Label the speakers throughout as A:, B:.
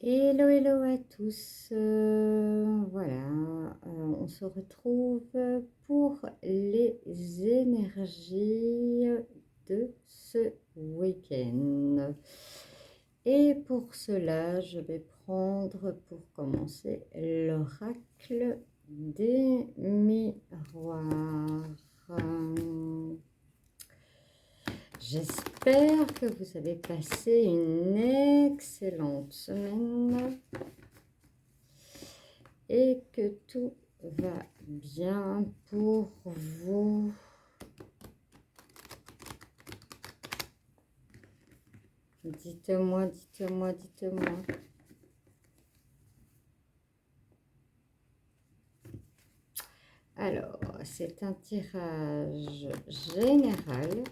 A: Hello, hello à tous. Voilà, on se retrouve pour les énergies de ce week-end. Et pour cela, je vais prendre pour commencer l'oracle des miroirs. J'espère que vous avez passé une excellente semaine et que tout va bien pour vous. Dites-moi, dites-moi, dites-moi. Alors, c'est un tirage général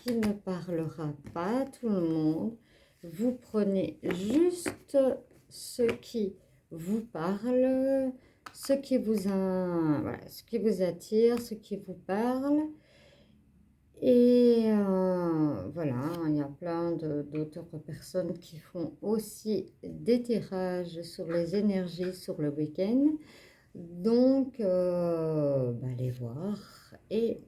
A: qui ne parlera pas à tout le monde. Vous prenez juste ce qui vous parle, ce qui vous, voilà, ce qui vous attire, ce qui vous parle. Et voilà, il y a plein d'autres personnes qui font aussi des tirages sur les énergies sur le week-end. Donc, allez voir et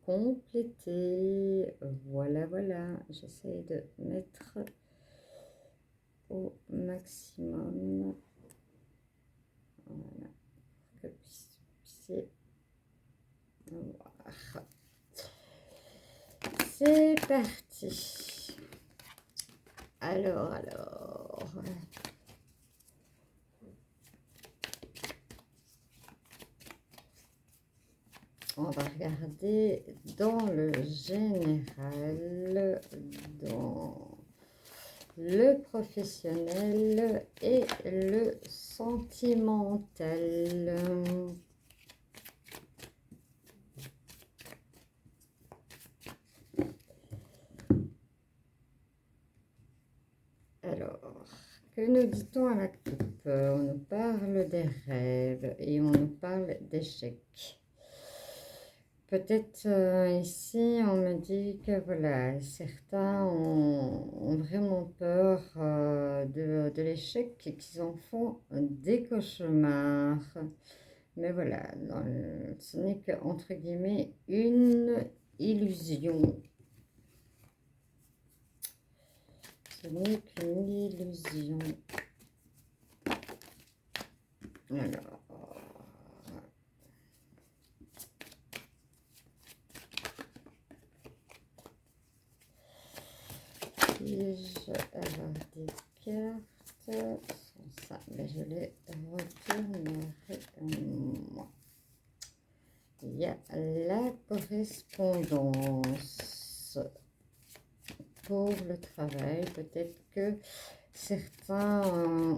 A: compléter. Voilà, voilà. J'essaie de mettre au maximum. Voilà, que vous puissiez voir. C'est parti. Alors. On va regarder dans le général, dans le professionnel et le sentimental. Alors, que nous dit-on à la coupe? On nous parle des rêves et on nous parle d'échecs. Peut-être ici, on me dit que voilà, certains ont vraiment peur de l'échec et qu'ils en font des cauchemars. Mais voilà, ce n'est que, entre guillemets, une illusion. Ce n'est qu'une illusion. Alors. Puis-je avoir des cartes sans ça? Mais je les retournerai moi. Il y a la correspondance pour le travail. Peut-être que certains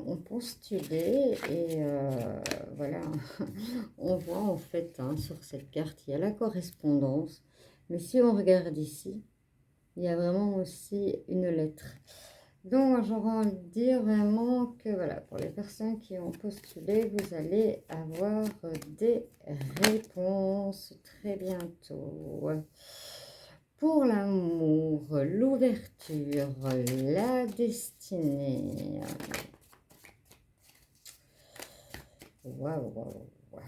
A: ont postulé et voilà, on voit en fait sur cette carte, il y a la correspondance. Mais si on regarde ici, il y a vraiment aussi une lettre. Donc, j'aurais envie de dire vraiment que voilà, pour les personnes qui ont postulé, vous allez avoir des réponses très bientôt. Pour l'amour, l'ouverture, la destinée. Waouh, waouh, waouh.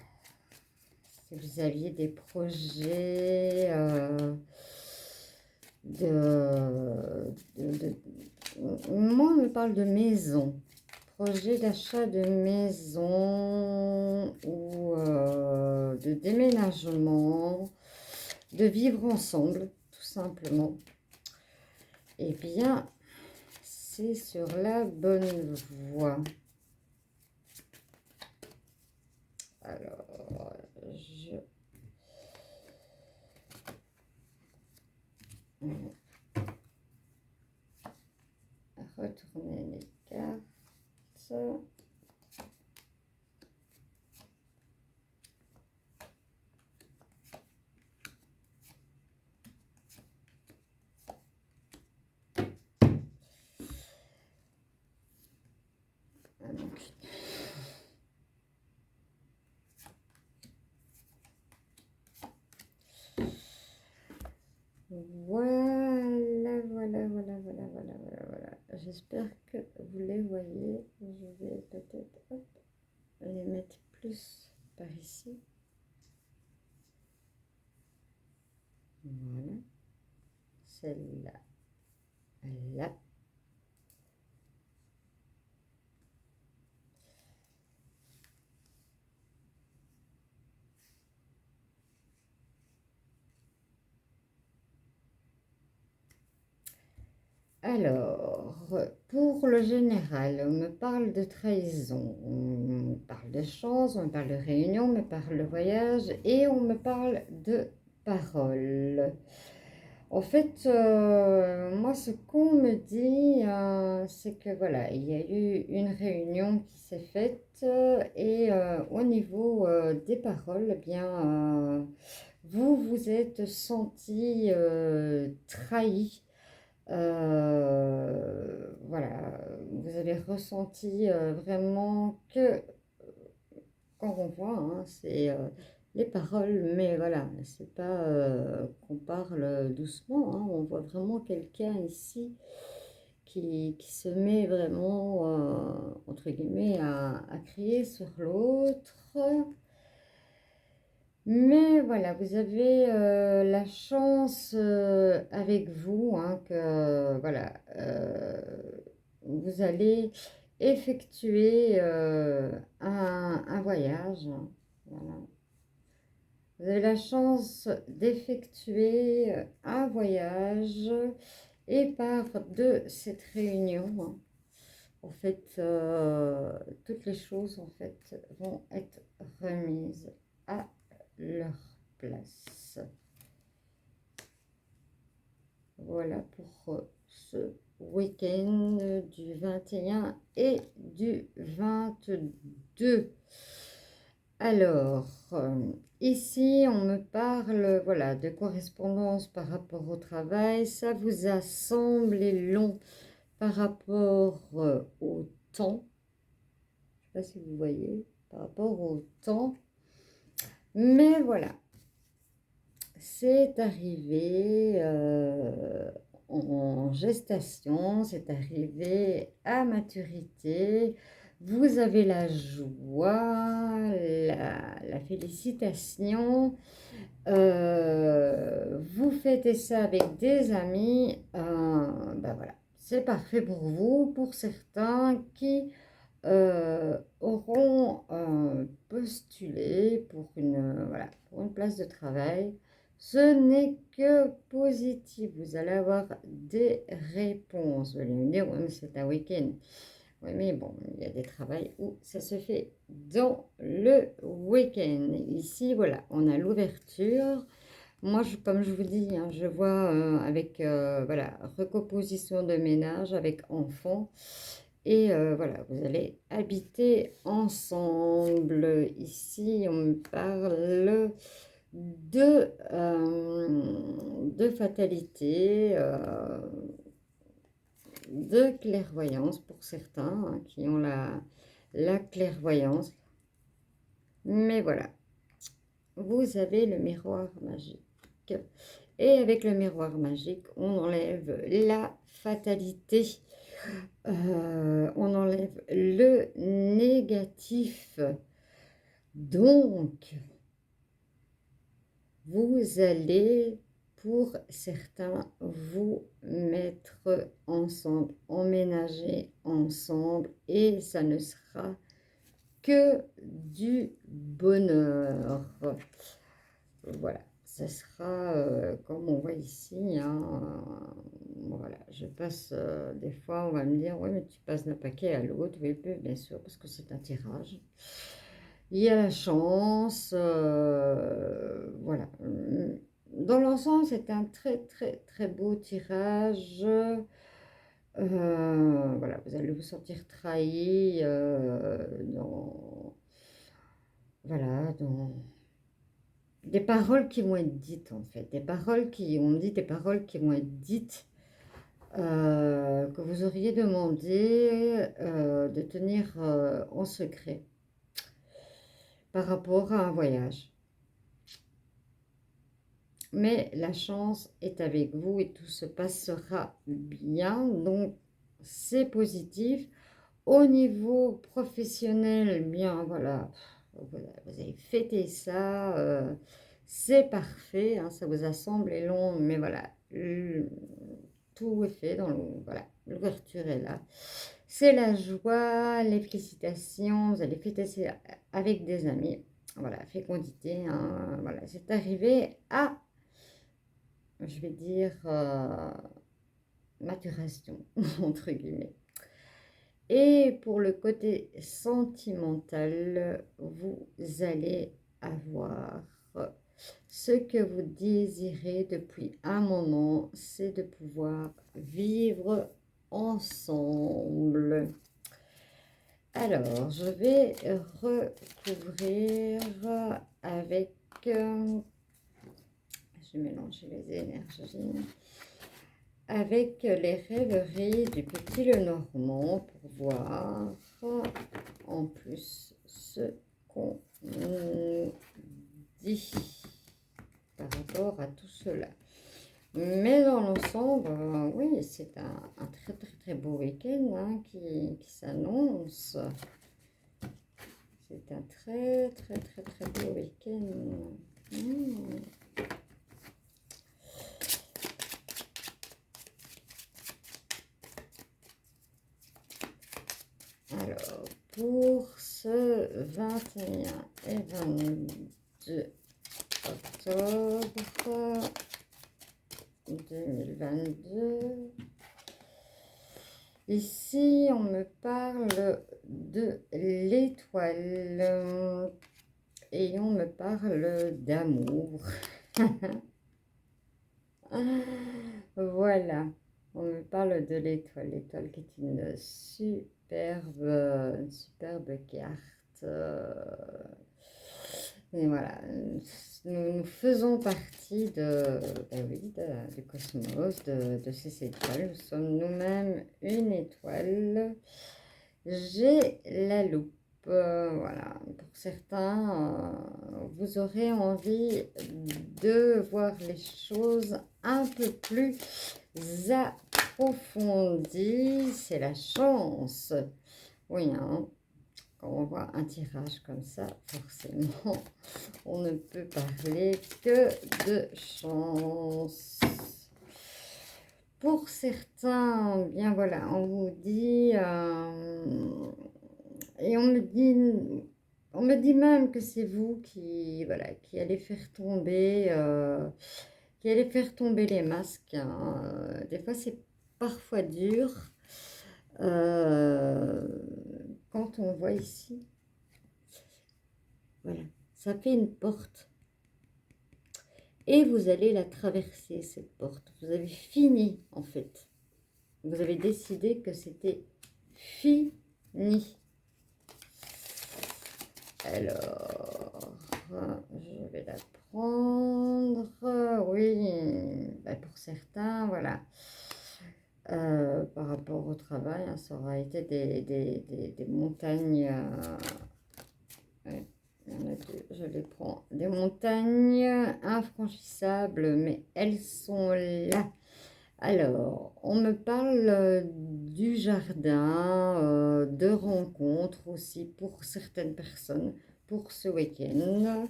A: Si vous aviez des projets moi, on me parle de maison, projet d'achat de maison ou de déménagement, de vivre ensemble, tout simplement. Eh bien, c'est sur la bonne voie. Alors, je... retourner les cartes. Voilà. Je j'espère que vous les voyez. Je vais peut-être les mettre plus par ici. Voilà. Celle-là. Là. Alors, pour le général, on me parle de trahison, on me parle de choses, on me parle de réunion, on me parle de voyage et on me parle de paroles. En fait, moi, ce qu'on me dit, c'est que voilà, il y a eu une réunion qui s'est faite et au niveau des paroles, eh bien, vous vous êtes senti trahi. Voilà, vous avez ressenti vraiment que, quand on voit, hein, c'est les paroles, mais voilà, c'est pas qu'on parle doucement, hein, on voit vraiment quelqu'un ici qui se met vraiment, entre guillemets, à crier sur l'autre. Mais voilà, vous avez la chance avec vous, hein, que voilà, vous allez effectuer un voyage. Hein, voilà. Vous avez la chance d'effectuer un voyage et par de cette réunion, hein, en fait, toutes les choses en fait vont être remises à leur place. Voilà pour ce week-end du 21 et du 22. Alors, ici, on me parle, voilà, de correspondance par rapport au travail. Ça vous a semblé long par rapport au temps. Je ne sais pas si vous voyez, par rapport au temps. Mais voilà, c'est arrivé en gestation, c'est arrivé à maturité. Vous avez la joie, la félicitation. Vous fêtez ça avec des amis. Ben voilà, c'est parfait pour vous, pour certains qui auront postulé pour voilà, pour une place de travail. Ce n'est que positif. Vous allez avoir des réponses. Vous allez me dire, oui, mais c'est un week-end. Oui, mais bon, il y a des travails où ça se fait dans le week-end. Ici, voilà, on a l'ouverture. Moi, comme je vous dis, hein, je vois avec voilà, recomposition de ménage avec enfants. Et voilà, vous allez habiter ensemble. Ici, on me parle de fatalité, de clairvoyance pour certains hein, qui ont la clairvoyance. Mais voilà, vous avez le miroir magique. Et avec le miroir magique, on enlève la fatalité. On enlève le négatif. Donc, vous allez, pour certains, vous mettre ensemble, emménager ensemble et ça ne sera que du bonheur. Voilà, ça sera comme on voit ici. Hein, voilà, je passe des fois, on va me dire, oui, mais tu passes d'un paquet à l'autre. Oui, bien sûr, parce que c'est un tirage. Il y a la chance. Voilà. Dans l'ensemble, c'est un très, très, très beau tirage. Voilà, vous allez vous sentir trahi voilà, dans des paroles qui vont être dites en fait, des paroles qui, on dit des paroles qui vont être dites que vous auriez demandé de tenir en secret par rapport à un voyage. Mais la chance est avec vous et tout se passera bien. Donc, c'est positif. Au niveau professionnel, bien voilà, vous avez fêté ça, c'est parfait, hein, ça vous a semblé long, mais voilà, tout est fait, voilà, l'ouverture est là. C'est la joie, les félicitations, vous allez fêter ça avec des amis, voilà, fécondité, hein, voilà, c'est arrivé à, je vais dire, maturation, entre guillemets. Et pour le côté sentimental, vous allez avoir ce que vous désirez depuis un moment, c'est de pouvoir vivre ensemble. Alors, je vais recouvrir avec... je mélange les énergies avec les rêveries du petit Lenormand pour voir en plus ce qu'on nous dit par rapport à tout cela. Mais dans l'ensemble, oui, c'est un très très très beau week-end hein, qui s'annonce. C'est un très très très très beau week-end. Alors, pour ce 21 et 22 octobre 2022, ici on me parle de l'étoile et on me parle d'amour. Voilà, on me parle de l'étoile, l'étoile qui est une superbe carte. Et voilà, nous faisons partie du cosmos, de ces étoiles. Nous sommes nous-mêmes une étoile. J'ai la loupe. Voilà, pour certains, vous aurez envie de voir les choses un peu plus approfondies. C'est la chance. Oui, hein. Quand on voit un tirage comme ça, forcément, on ne peut parler que de chance. Pour certains, bien voilà, on vous dit, et on me dit même que c'est vous qui, voilà, qui allez faire tomber, les masques. Hein. Des fois, c'est parfois dur. Quand on voit ici, voilà, ça fait une porte. Et vous allez la traverser, cette porte. Vous avez fini, en fait. Vous avez décidé que c'était fini. Alors, je vais la prendre. Oui, bah pour certains, voilà. Par rapport au travail, hein, ça aura été des montagnes. Ouais, il y en a deux, je les prends. Des montagnes infranchissables, mais elles sont là. Alors, on me parle du jardin, de rencontres aussi pour certaines personnes pour ce week-end.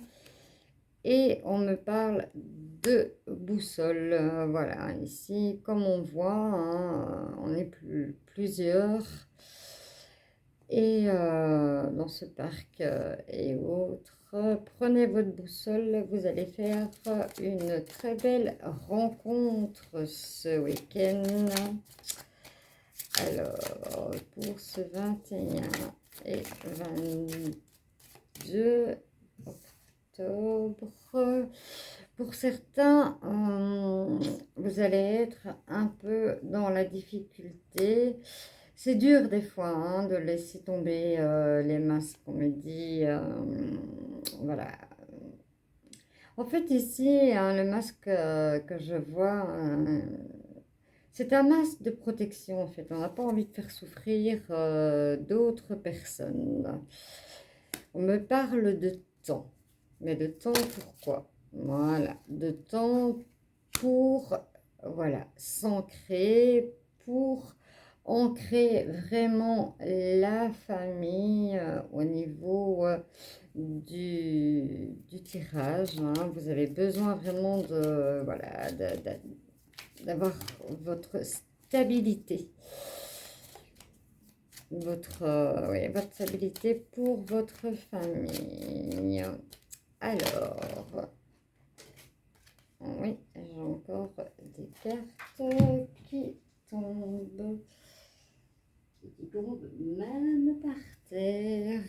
A: Et on me parle de boussole. Voilà, ici, comme on voit, hein, on est plusieurs. Et dans ce parc et autres, prenez votre boussole, vous allez faire une très belle rencontre ce week-end. Alors, pour ce 21 et 22 octobre, pour certains, vous allez être un peu dans la difficulté. C'est dur des fois hein, de laisser tomber les masques, on me dit, voilà. En fait ici, hein, le masque que je vois, c'est un masque de protection en fait. On n'a pas envie de faire souffrir d'autres personnes. On me parle de temps. Mais de temps pourquoi? Voilà, de temps pour, voilà, s'ancrer, pour On crée vraiment la famille au niveau du tirage, hein. Vous avez besoin vraiment de, voilà, d'avoir votre stabilité. Oui, votre stabilité pour votre famille. Alors, oui, j'ai encore des cartes qui tombent, même par terre.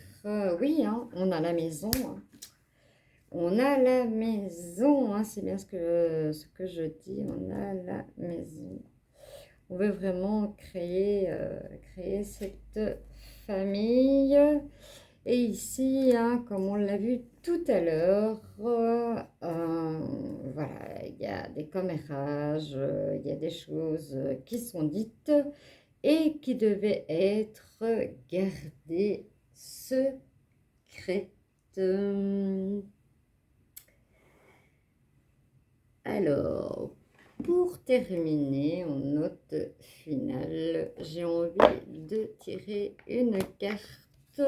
A: Oui, hein, on a la maison, hein. On a la maison, hein, c'est bien ce que je dis, on a la maison. On veut vraiment créer cette famille. Et ici, hein, comme on l'a vu tout à l'heure, voilà, il y a des commérages, il y a des choses qui sont dites et qui devaient être gardées secrètes. Alors, pour terminer en note finale, j'ai envie de tirer une carte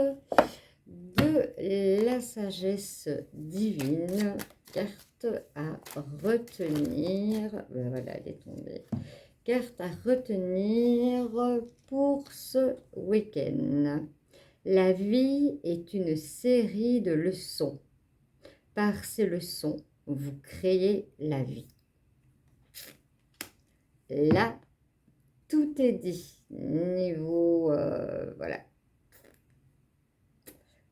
A: de la sagesse divine, carte à retenir. Voilà, elle est tombée. Carte à retenir pour ce week-end. La vie est une série de leçons. Par ces leçons, vous créez la vie. Là, tout est dit. Niveau, voilà,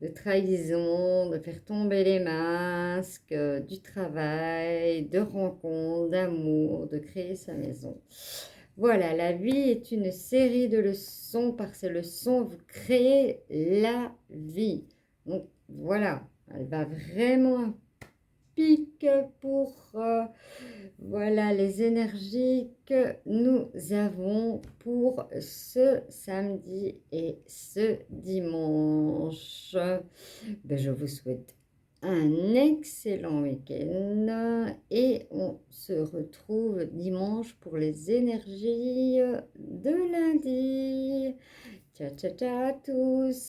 A: de trahison, de faire tomber les masques, du travail, de rencontres, d'amour, de créer sa maison. Voilà, la vie est une série de leçons. Par ces leçons, vous créez la vie. Donc, voilà, elle va vraiment pic pour voilà les énergies que nous avons pour ce samedi et ce dimanche. Ben, je vous souhaite un excellent week-end et on se retrouve dimanche pour les énergies de lundi. Ciao, ciao, ciao à tous.